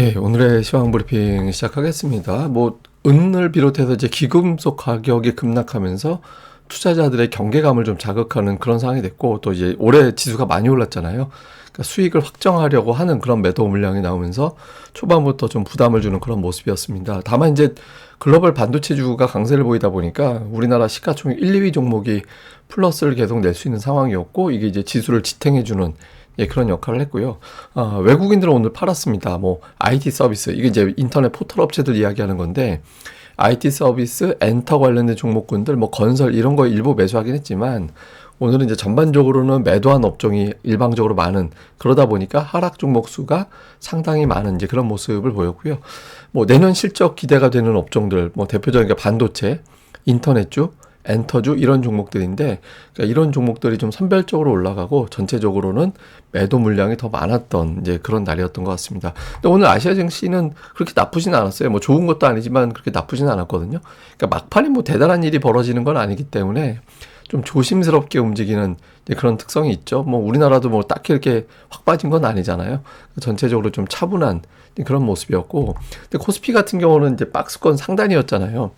예, 오늘의 시황 브리핑 시작하겠습니다. 은을 비롯해서 이제 귀금속 가격이 급락하면서 투자자들의 경계감을 좀 자극하는 그런 상황이 됐고, 또 이제 올해 지수가 많이 올랐잖아요. 그러니까 수익을 확정하려고 하는 그런 매도 물량이 나오면서 초반부터 좀 부담을 주는 그런 모습이었습니다. 다만 이제 글로벌 반도체주가 강세를 보이다 보니까 우리나라 시가총액 1, 2위 종목이 플러스를 계속 낼 수 있는 상황이었고, 이게 이제 지수를 지탱해주는 그런 역할을 했고요. 외국인들은 오늘 팔았습니다. IT 서비스, 이게 이제 인터넷 포털 업체들 이야기하는 건데, IT 서비스, 엔터 관련된 종목군들, 건설 이런 거 일부 매수하긴 했지만, 오늘은 이제 전반적으로는 매도한 업종이 일방적으로 많은, 그러다 보니까 하락 종목 수가 상당히 많은 이제 그런 모습을 보였고요. 내년 실적 기대가 되는 업종들, 대표적인 게 반도체, 인터넷주, 엔터주 이런 종목들인데, 그러니까 이런 종목들이 좀 선별적으로 올라가고 전체적으로는 매도 물량이 더 많았던 이제 그런 날이었던 것 같습니다. 근데 오늘 아시아 증시는 그렇게 나쁘진 않았어요. 좋은 것도 아니지만 그렇게 나쁘진 않았거든요. 그러니까 막판에 대단한 일이 벌어지는 건 아니기 때문에 좀 조심스럽게 움직이는 그런 특성이 있죠. 우리나라도 딱히 이렇게 확 빠진 건 아니잖아요. 전체적으로 좀 차분한 그런 모습이었고, 근데 코스피 같은 경우는 이제 박스권 상단이었잖아요.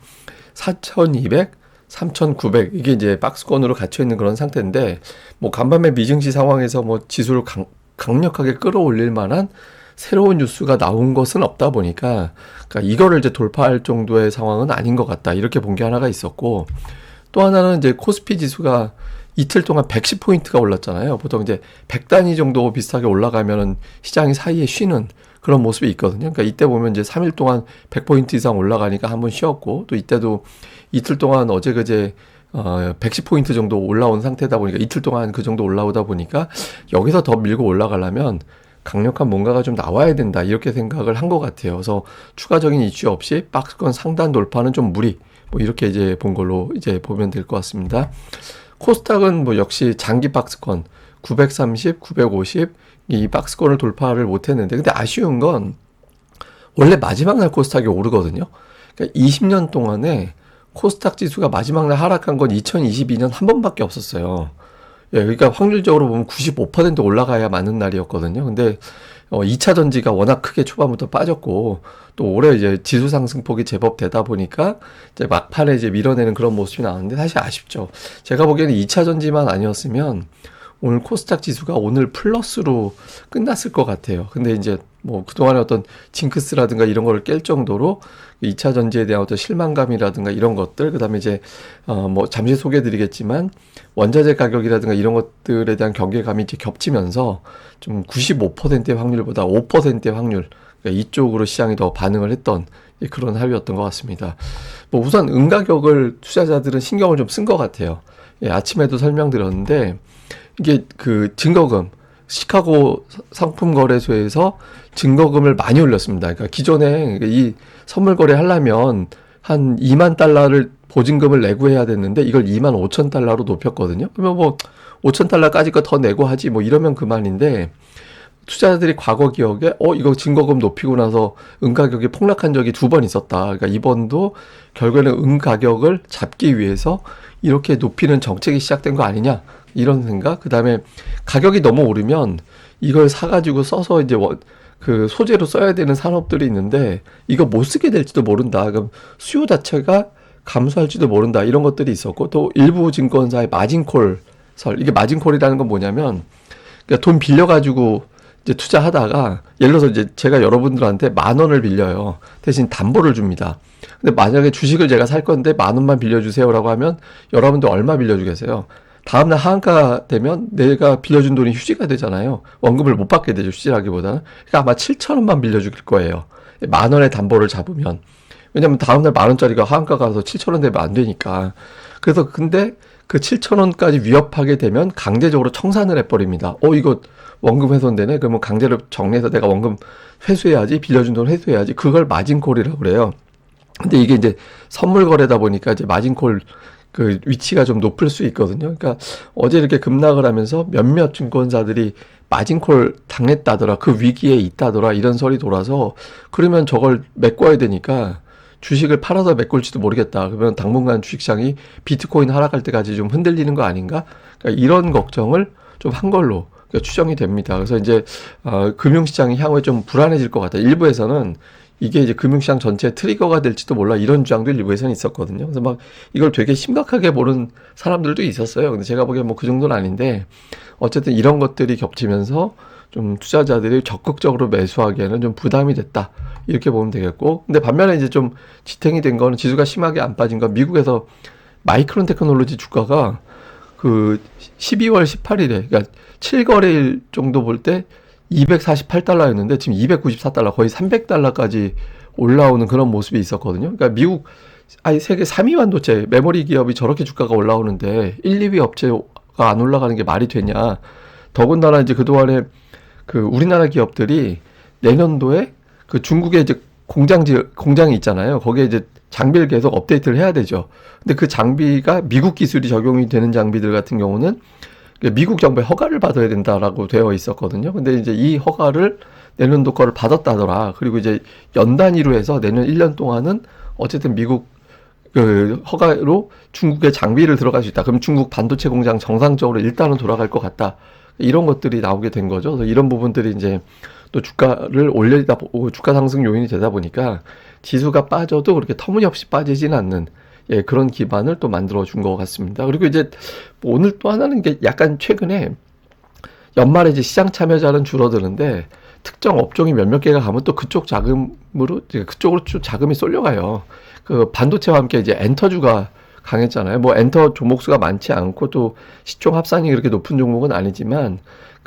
4,200 3,900 이게 이제 박스권으로 갇혀 있는 그런 상태인데, 간밤에 미증시 상황에서 지수를 강력하게 끌어올릴 만한 새로운 뉴스가 나온 것은 없다 보니까, 그러니까 이거를 이제 돌파할 정도의 상황은 아닌 것 같다, 이렇게 본 게 하나가 있었고, 또 하나는 이제 코스피 지수가 이틀 동안 110포인트가 올랐잖아요. 보통 이제 100단위 정도 비슷하게 올라가면은 시장이 사이에 쉬는 그런 모습이 있거든요. 그러니까 이때 보면 이제 3일 동안 100포인트 이상 올라가니까 한번 쉬었고, 또 이때도 이틀 동안 어제 그제 110포인트 정도 올라온 상태다 보니까, 이틀 동안 그 정도 올라오다 보니까 여기서 더 밀고 올라가려면 강력한 뭔가가 좀 나와야 된다, 이렇게 생각을 한 것 같아요. 그래서 추가적인 이슈 없이 박스권 상단 돌파는 좀 무리, 이렇게 이제 본 걸로 이제 보면 될 것 같습니다. 코스닥은 역시 장기 박스권 930, 950 이 박스권을 돌파를 못했는데, 근데 아쉬운 건 원래 마지막 날 코스닥이 오르거든요. 그러니까 20년 동안에 코스닥 지수가 마지막 날 하락한 건 2022년 한 번밖에 없었어요. 예, 그러니까 확률적으로 보면 95% 올라가야 맞는 날이었거든요. 근데 2차 전지가 워낙 크게 초반부터 빠졌고, 또 올해 이제 지수 상승폭이 제법 되다 보니까 이제 막판에 이제 밀어내는 그런 모습이 나왔는데, 사실 아쉽죠. 제가 보기에는 2차 전지만 아니었으면 오늘 코스닥 지수가 오늘 플러스로 끝났을 것 같아요. 근데 이제 그동안의 어떤 징크스라든가 이런 거를 깰 정도로 2차 전지에 대한 어떤 실망감이라든가 이런 것들, 그 다음에 이제 잠시 소개해 드리겠지만 원자재 가격이라든가 이런 것들에 대한 경계감이 이제 겹치면서 좀 95%의 확률보다 5%의 확률, 그러니까 이쪽으로 시장이 더 반응을 했던 그런 하루였던 것 같습니다. 우선 은가격을 투자자들은 신경을 좀 쓴 것 같아요. 예, 아침에도 설명드렸는데, 이게 그 증거금, 시카고 상품거래소에서 증거금을 많이 올렸습니다. 그러니까 기존에 이 선물 거래 하려면 한 2만 달러를 보증금을 내고 해야 됐는데, 이걸 2만 5천 달러로 높였거든요. 그러면 5천 달러까지 거 더 내고 하지 이러면 그만인데, 투자자들이 과거 기억에 이거 증거금 높이고 나서 은 가격이 폭락한 적이 2번 있었다. 그러니까 이번도 결국에는 은 가격을 잡기 위해서 이렇게 높이는 정책이 시작된 거 아니냐, 이런 생각. 그 다음에 가격이 너무 오르면 이걸 사가지고 써서 이제 그 소재로 써야 되는 산업들이 있는데 이거 못 쓰게 될지도 모른다. 그럼 수요 자체가 감소할지도 모른다, 이런 것들이 있었고, 또 일부 증권사의 마진콜 설, 이게 마진콜이라는 건 뭐냐면, 그러니까 돈 빌려가지고 이제 투자하다가, 예를 들어서 이제 제가 여러분들한테 10,000원을 빌려요. 대신 담보를 줍니다. 근데 만약에 주식을 제가 살 건데 10,000원만 빌려주세요라고 하면 여러분들 얼마 빌려주겠어요? 다음날 하한가 되면 내가 빌려준 돈이 휴지가 되잖아요. 원금을 못 받게 되죠, 휴지라기보다는. 그러니까 아마 7,000원만 빌려줄 거예요. 10,000원의 담보를 잡으면. 왜냐면 다음날 10,000원짜리가 하한가 가서 7,000원 되면 안 되니까. 그래서 근데 그 7,000원까지 위협하게 되면 강제적으로 청산을 해버립니다. 이거 원금 훼손되네? 그러면 강제로 정리해서 내가 원금 회수해야지, 빌려준 돈 회수해야지. 그걸 마진콜이라고 그래요. 근데 이게 이제 선물 거래다 보니까 이제 마진콜 그 위치가 좀 높을 수 있거든요. 그러니까 어제 이렇게 급락을 하면서 몇몇 증권사들이 마진콜 당했다더라, 그 위기에 있다더라, 이런 설이 돌아서, 그러면 저걸 메꿔야 되니까 주식을 팔아서 메꿀지도 모르겠다. 그러면 당분간 주식시장이 비트코인 하락할 때까지 좀 흔들리는 거 아닌가? 그러니까 이런 걱정을 좀 한 걸로. 추정이 됩니다. 그래서 이제 금융시장이 향후에 좀 불안해질 것 같아요. 일부에서는 이게 이제 금융시장 전체의 트리거가 될지도 몰라 이런 주장도 일부에서는 있었거든요. 그래서 막 이걸 되게 심각하게 보는 사람들도 있었어요. 근데 제가 보기엔 뭐 그 정도는 아닌데 어쨌든 이런 것들이 겹치면서 좀 투자자들이 적극적으로 매수하기에는 좀 부담이 됐다. 이렇게 보면 되겠고. 근데 반면에 이제 좀 지탱이 된 거는 지수가 심하게 안 빠진 건 미국에서 마이크론 테크놀로지 주가가 그 12월 18일에 그러니까 7거래일 정도 볼 때 248달러였는데 지금 294달러 거의 300달러까지 올라오는 그런 모습이 있었거든요. 그러니까 미국 세계 3위 반도체 메모리 기업이 저렇게 주가가 올라오는데 1, 2위 업체가 안 올라가는 게 말이 되냐. 더군다나 이제 그동안에 그 우리나라 기업들이 내년도에 그 중국에 이제 공장이 있잖아요. 거기에 이제 장비를 계속 업데이트를 해야 되죠. 근데 그 장비가 미국 기술이 적용이 되는 장비들 같은 경우는 미국 정부의 허가를 받아야 된다라고 되어 있었거든요. 근데 이제 이 허가를 내년도 거를 받았다더라. 그리고 이제 연 단위로 해서 내년 1년 동안은 어쨌든 미국 그 허가로 중국의 장비를 들어갈 수 있다. 그럼 중국 반도체 공장 정상적으로 일단은 돌아갈 것 같다. 이런 것들이 나오게 된 거죠. 그래서 이런 부분들이 이제 또 주가를 올리다 주가 상승 요인이 되다 보니까 지수가 빠져도 그렇게 터무니없이 빠지진 않는 그런 기반을 또 만들어 준 것 같습니다. 그리고 이제 오늘 또 하나는 게 약간 최근에 연말에 이제 시장 참여자는 줄어드는데 특정 업종이 몇몇 개가 가면 또 그쪽 자금으로 그쪽으로 쭉 자금이 쏠려가요. 그 반도체와 함께 이제 엔터주가 강했잖아요. 뭐 엔터 종목수가 많지 않고 또 시총 합산이 그렇게 높은 종목은 아니지만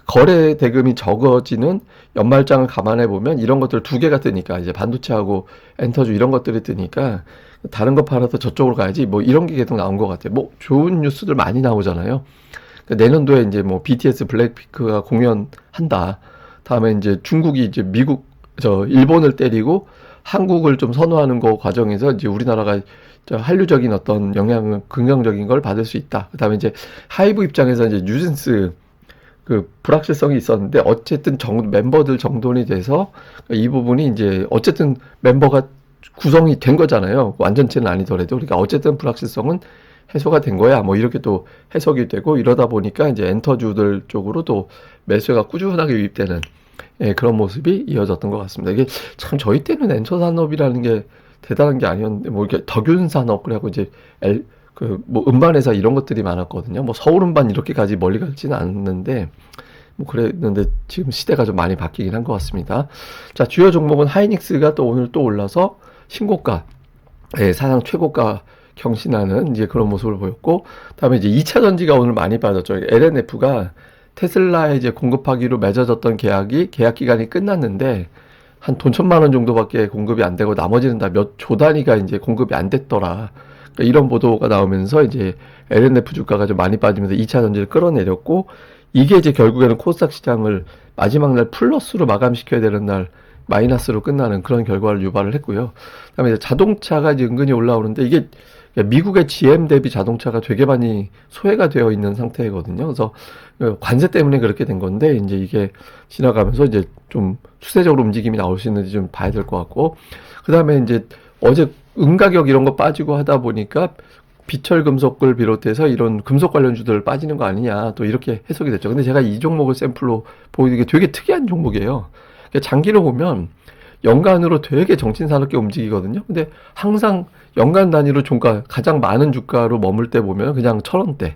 거래 대금이 적어지는 연말장을 감안해 보면 이런 것들 두 개가 뜨니까 이제 반도체하고 엔터주 이런 것들이 뜨니까 다른 거 팔아서 저쪽으로 가야지 뭐 이런 게 계속 나온 것 같아요. 뭐 좋은 뉴스들 많이 나오잖아요. 그러니까 내년도에 이제 뭐 BTS 블랙핑크가 공연한다. 다음에 이제 중국이 이제 일본을 때리고 한국을 좀 선호하는 거 과정에서 이제 우리나라가 한류적인 어떤 영향을 긍정적인 걸 받을 수 있다. 그다음에 이제 하이브 입장에서 이제 뉴진스 그 불확실성이 있었는데 어쨌든 멤버들 정돈이 돼서 이 부분이 이제 어쨌든 멤버가 구성이 된 거잖아요. 완전체는 아니더라도 그러니까 어쨌든 불확실성은 해소가 된 거야. 뭐 이렇게 또 해석이 되고 이러다 보니까 이제 엔터주들 쪽으로도 매수가 꾸준하게 유입되는 그런 모습이 이어졌던 것 같습니다. 이게 참 저희 때는 엔터 산업이라는 게 대단한 게 아니었는데 뭐 이렇게 덕윤 산업 그래갖고 이제 뭐 음반회사 이런 것들이 많았거든요. 뭐 서울 음반 이렇게까지 멀리 가지는 않았는데 뭐 그랬는데 지금 시대가 좀 많이 바뀌긴 한 것 같습니다. 자, 주요 종목은 하이닉스가 또 오늘 또 올라서 신고가, 사상 최고가 경신하는 이제 그런 모습을 보였고, 다음에 이제 2차 전지가 오늘 많이 빠졌죠. LNF가 테슬라에 이제 공급하기로 맺어졌던 계약 기간이 끝났는데 한 돈 1,000만 원 정도밖에 공급이 안 되고 나머지는 다 몇 조 단위가 이제 공급이 안 됐더라. 그러니까 이런 보도가 나오면서 이제 LNF 주가가 좀 많이 빠지면서 2차 전지를 끌어내렸고, 이게 이제 결국에는 코스닥 시장을 마지막 날 플러스로 마감시켜야 되는 날 마이너스로 끝나는 그런 결과를 유발을 했고요. 그다음에 이제 자동차가 이제 은근히 올라오는데 이게 미국의 GM 대비 자동차가 되게 많이 소외가 되어 있는 상태거든요. 그래서 관세 때문에 그렇게 된 건데 이제 이게 지나가면서 이제 좀 추세적으로 움직임이 나올 수 있는지 좀 봐야 될 것 같고, 그다음에 이제 어제 은가격 이런 거 빠지고 하다 보니까 비철금속을 비롯해서 이런 금속 관련주들 빠지는 거 아니냐 또 이렇게 해석이 됐죠. 근데 제가 이 종목을 샘플로 보이는 게 되게 특이한 종목이에요. 장기로 보면 연간으로 되게 정신사납게 움직이거든요. 근데 항상 연간 단위로 종가 가장 많은 주가로 머물 때 보면 그냥 1,000원대.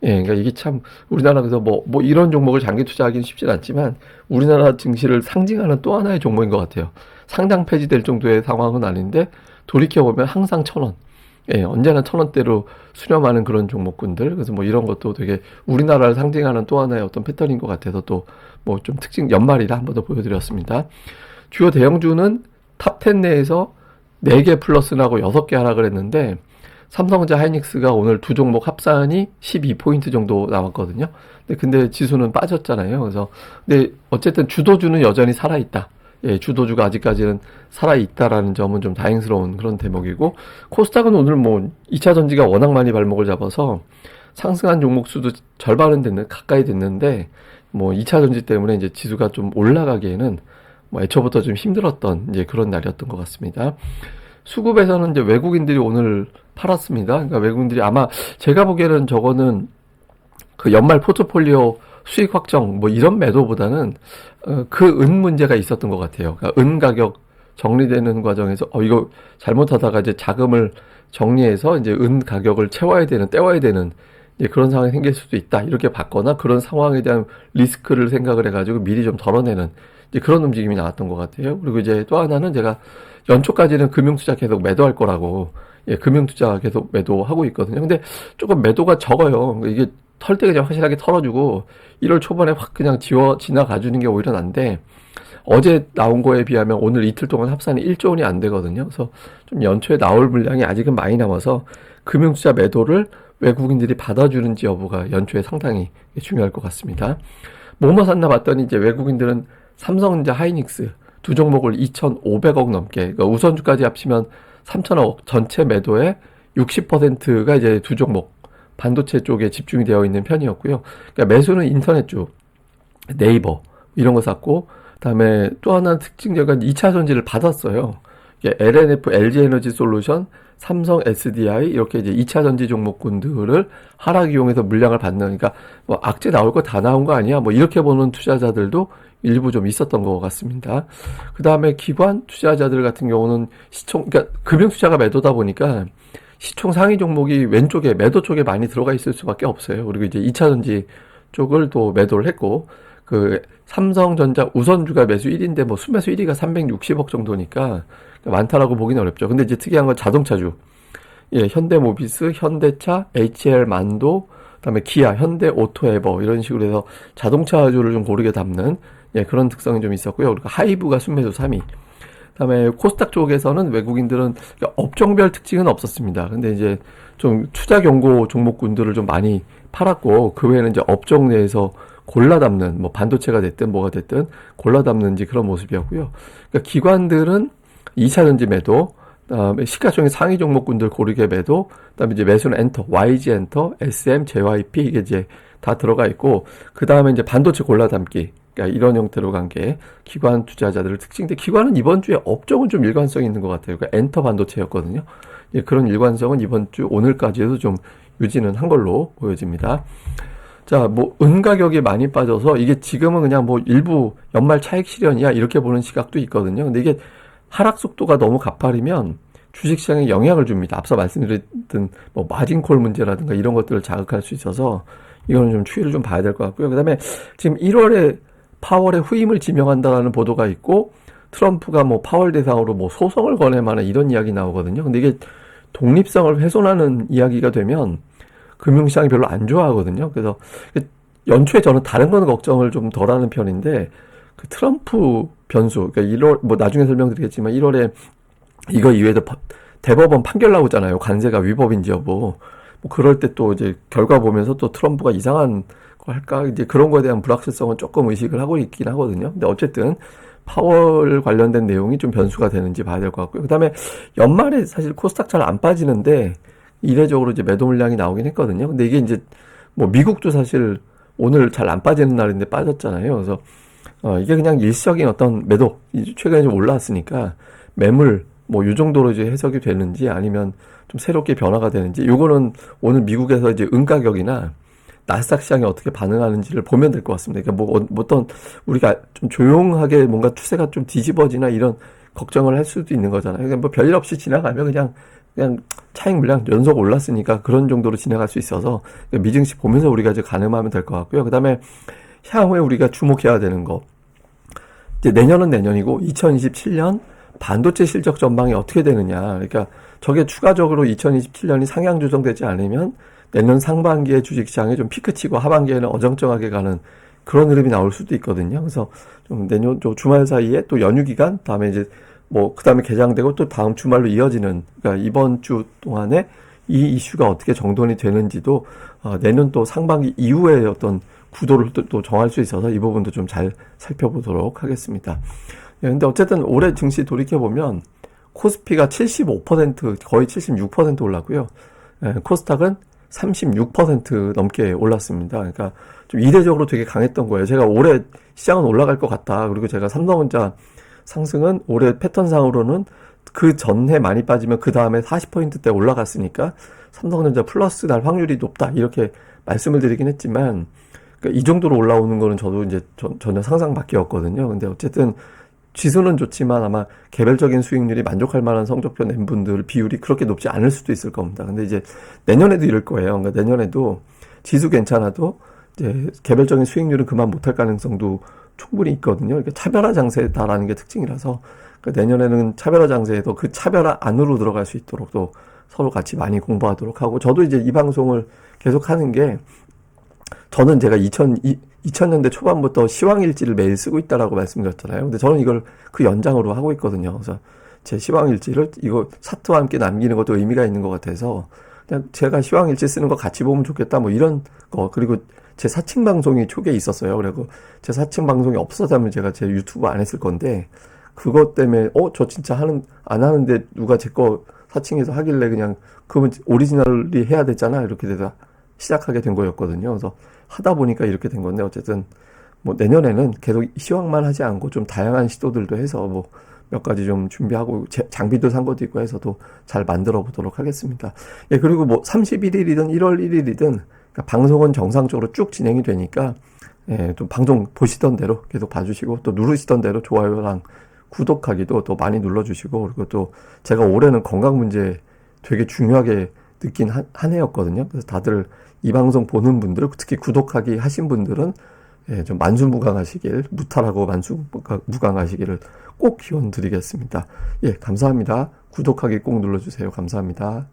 그러니까 이게 참 우리나라에서 뭐 이런 종목을 장기 투자하기는 쉽진 않지만 우리나라 증시를 상징하는 또 하나의 종목인 것 같아요. 상장 폐지될 정도의 상황은 아닌데 돌이켜보면 항상 1,000원. 언제나 1,000원대로 수렴하는 그런 종목군들. 그래서 뭐 이런 것도 되게 우리나라를 상징하는 또 하나의 어떤 패턴인 것 같아서 또 뭐 좀 특징 연말이라 한 번 더 보여드렸습니다. 주요 대형주는 탑10 내에서 4개 플러스 나고 6개 하락을 했는데 삼성전자 하이닉스가 오늘 두 종목 합산이 12포인트 정도 나왔거든요. 근데 지수는 빠졌잖아요. 그래서 근데 어쨌든 주도주는 여전히 살아있다. 주도주가 아직까지는 살아있다라는 점은 좀 다행스러운 그런 대목이고, 코스닥은 오늘 뭐 2차 전지가 워낙 많이 발목을 잡아서 상승한 종목 수도 절반은 가까이 됐는데 뭐 2차 전지 때문에 이제 지수가 좀 올라가기에는 뭐 애초부터 좀 힘들었던 이제 그런 날이었던 것 같습니다. 수급에서는 이제 외국인들이 오늘 팔았습니다. 그러니까 외국인들이 아마 제가 보기에는 저거는 그 연말 포트폴리오 수익 확정 뭐 이런 매도보다는 그 은 문제가 있었던 것 같아요. 그러니까 은 가격 정리되는 과정에서 이거 잘못하다가 이제 자금을 정리해서 이제 은 가격을 떼워야 되는 이제 그런 상황이 생길 수도 있다. 이렇게 봤거나 그런 상황에 대한 리스크를 생각을 해가지고 미리 좀 덜어내는 이제 그런 움직임이 나왔던 것 같아요. 그리고 이제 또 하나는 제가 연초까지는 금융투자 계속 매도할 거라고, 금융투자 계속 매도하고 있거든요. 근데 조금 매도가 적어요. 이게 털 때 그냥 확실하게 털어주고 1월 초반에 확 그냥 지나가주는 게 오히려 난데, 어제 나온 거에 비하면 오늘 이틀 동안 합산이 1조 원이 안 되거든요. 그래서 좀 연초에 나올 물량이 아직은 많이 남아서 금융투자 매도를 외국인들이 받아주는지 여부가 연초에 상당히 중요할 것 같습니다. 뭐뭐 샀나 봤더니 이제 외국인들은 삼성전자, 하이닉스 두 종목을 2,500억 넘게, 그러니까 우선주까지 합치면 3,000억 전체 매도의 60%가 이제 두 종목 반도체 쪽에 집중이 되어 있는 편이었고요. 그러니까 매수는 인터넷주, 네이버 이런 거 샀고, 그다음에 또 하나 특징적인 2차 전지를 받았어요. LNF, LG에너지 솔루션, 삼성 SDI 이렇게 이제 2차 전지 종목군들을 하락 이용해서 물량을 받는, 그러니까 뭐 악재 나올 거 다 나온 거 아니야? 뭐 이렇게 보는 투자자들도 일부 좀 있었던 것 같습니다. 그 다음에 기관 투자자들 같은 경우는 그러니까 금융 투자가 매도다 보니까 시총 상위 종목이 왼쪽에 매도 쪽에 많이 들어가 있을 수밖에 없어요. 그리고 이제 2차 전지 쪽을 또 매도를 했고, 그 삼성전자 우선주가 매수 1위인데 뭐 순매수 1위가 360억 정도니까 많다라고 보기는 어렵죠. 근데 이제 특이한 건 자동차주. 현대모비스, 현대차, HL만도, 그다음에 기아, 현대오토에버 이런 식으로 해서 자동차주를 좀 고르게 담는 그런 특성이 좀 있었고요. 그리고 하이브가 순매수 3위. 그다음에 코스닥 쪽에서는 외국인들은 업종별 특징은 없었습니다. 근데 이제 좀 투자 경고 종목군들을 좀 많이 팔았고, 그 외에는 이제 업종 내에서 골라 담는, 뭐 반도체가 됐든 뭐가 됐든 골라 담는지 그런 모습이었고요. 그러니까 기관들은 2차 전지 매도, 그다음에 시가총액 상위 종목군들 고르게 매도, 그다음에 이제 매수는 엔터, YG 엔터, SM, JYP 이게 이제 다 들어가 있고, 그 다음에 이제 반도체 골라 담기, 그러니까 이런 형태로 간 게 기관 투자자들의 특징인데, 기관은 이번 주에 업종은 좀 일관성이 있는 것 같아요. 그러니까 엔터 반도체였거든요. 그런 일관성은 이번 주 오늘까지도 좀 유지는 한 걸로 보여집니다. 자, 뭐 은 가격이 많이 빠져서 이게 지금은 그냥 뭐 일부 연말 차익 실현이야 이렇게 보는 시각도 있거든요. 근데 이게 하락 속도가 너무 가파르면 주식시장에 영향을 줍니다. 앞서 말씀드렸던 뭐 마진콜 문제라든가 이런 것들을 자극할 수 있어서 이거는 좀 추이를 좀 봐야 될 것 같고요. 그다음에 지금 1월에 파월의 후임을 지명한다라는 보도가 있고, 트럼프가 뭐 파월 대상으로 뭐 소송을 거낼 만한 이런 이야기 나오거든요. 근데 이게 독립성을 훼손하는 이야기가 되면 금융시장이 별로 안 좋아하거든요. 그래서 연초에 저는 다른 건 걱정을 좀 덜 하는 편인데, 그 트럼프 변수, 그러니까 1월, 뭐 나중에 설명드리겠지만 1월에 이거 이외에도 대법원 판결 나오잖아요. 관세가 위법인지 여부. 뭐 그럴 때 또 이제 결과 보면서 또 트럼프가 이상한 거 할까? 이제 그런 거에 대한 불확실성은 조금 의식을 하고 있긴 하거든요. 근데 어쨌든 파월 관련된 내용이 좀 변수가 되는지 봐야 될 것 같고요. 그 다음에 연말에 사실 코스닥 잘 안 빠지는데 이례적으로 이제 매도 물량이 나오긴 했거든요. 근데 이게 이제 뭐 미국도 사실 오늘 잘 안 빠지는 날인데 빠졌잖아요. 그래서 이게 그냥 일시적인 어떤 매도, 최근에 좀 올라왔으니까 매물 뭐 이 정도로 이제 해석이 되는지 아니면 좀 새롭게 변화가 되는지, 요거는 오늘 미국에서 이제 은 가격이나 나스닥 시장이 어떻게 반응하는지를 보면 될 것 같습니다. 그러니까 뭐 어떤 우리가 좀 조용하게 뭔가 추세가 좀 뒤집어지나 이런 걱정을 할 수도 있는 거잖아요. 그러니까 뭐 별일 없이 지나가면 그냥 차익 물량 연속 올랐으니까 그런 정도로 지나갈 수 있어서 미증시 보면서 우리가 이제 가늠하면 될 것 같고요. 그 다음에 향후에 우리가 주목해야 되는 거, 이제 내년은 내년이고 2027년 반도체 실적 전망이 어떻게 되느냐. 그러니까 저게 추가적으로 2027년이 상향 조정되지 않으면 내년 상반기에 주식시장에 좀 피크치고 하반기에는 어정쩡하게 가는 그런 흐름이 나올 수도 있거든요. 그래서 좀 내년 주말 사이에 또 연휴 기간, 다음에 이제 뭐 그 다음에 개장되고 또 다음 주말로 이어지는, 그러니까 이번 주 동안에 이 이슈가 어떻게 정돈이 되는지도 내년 또 상반기 이후에 어떤 구도를 또 정할 수 있어서 이 부분도 좀 잘 살펴보도록 하겠습니다. 근데 어쨌든 올해 증시 돌이켜보면 코스피가 75% 거의 76% 올랐고요. 코스닥은 36% 넘게 올랐습니다. 그러니까 좀 이례적으로 되게 강했던 거예요. 제가 올해 시장은 올라갈 것 같다. 그리고 제가 삼성전자 상승은 올해 패턴상으로는 그 전해 많이 빠지면 그 다음에 40%대 올라갔으니까 삼성전자 플러스 날 확률이 높다. 이렇게 말씀을 드리긴 했지만 그러니까 이 정도로 올라오는 거는 저도 이제 전혀 상상 밖이었거든요. 근데 어쨌든 지수는 좋지만 아마 개별적인 수익률이 만족할 만한 성적표 낸 분들 비율이 그렇게 높지 않을 수도 있을 겁니다. 근데 이제 내년에도 이럴 거예요. 그러니까 내년에도 지수 괜찮아도 이제 개별적인 수익률은 그만 못할 가능성도 충분히 있거든요. 그러니까 차별화 장세다라는 게 특징이라서 그러니까 내년에는 차별화 장세에도 그 차별화 안으로 들어갈 수 있도록 또 서로 같이 많이 공부하도록 하고 저도 이제 이 방송을 계속 하는 게 저는 제가 2000년대 초반부터 시황일지를 매일 쓰고 있다라고 말씀드렸잖아요. 근데 저는 이걸 그 연장으로 하고 있거든요. 그래서 제 시황일지를 이거 사트와 함께 남기는 것도 의미가 있는 것 같아서 그냥 제가 시황일지 쓰는 거 같이 보면 좋겠다 뭐 이런 거. 그리고 제 사칭 방송이 초기에 있었어요. 그리고 제 사칭 방송이 없었다면 제가 제 유튜브 안 했을 건데 그것 때문에 저 진짜 안 하는데 누가 제 거 사칭해서 하길래 그냥 그러면 오리지널리 해야 되잖아 이렇게 돼서 시작하게 된 거였거든요. 그래서 하다 보니까 이렇게 된 건데 어쨌든 뭐 내년에는 계속 시황만 하지 않고 좀 다양한 시도들도 해서 뭐 몇 가지 좀 준비하고 장비도 산 것도 있고 해서도 잘 만들어 보도록 하겠습니다. 예, 그리고 뭐 31일이든 1월 1일이든 그러니까 방송은 정상적으로 쭉 진행이 되니까 예, 좀 방송 보시던 대로 계속 봐주시고 또 누르시던 대로 좋아요랑 구독하기도 또 많이 눌러주시고 그리고 또 제가 올해는 건강 문제 되게 중요하게 느낀 한 해였거든요. 그래서 다들 이 방송 보는 분들, 특히 구독하기 하신 분들은 예, 좀 만수무강하시길, 무탈하고 만수무강하시기를 꼭 기원 드리겠습니다. 예, 감사합니다. 구독하기 꼭 눌러주세요. 감사합니다.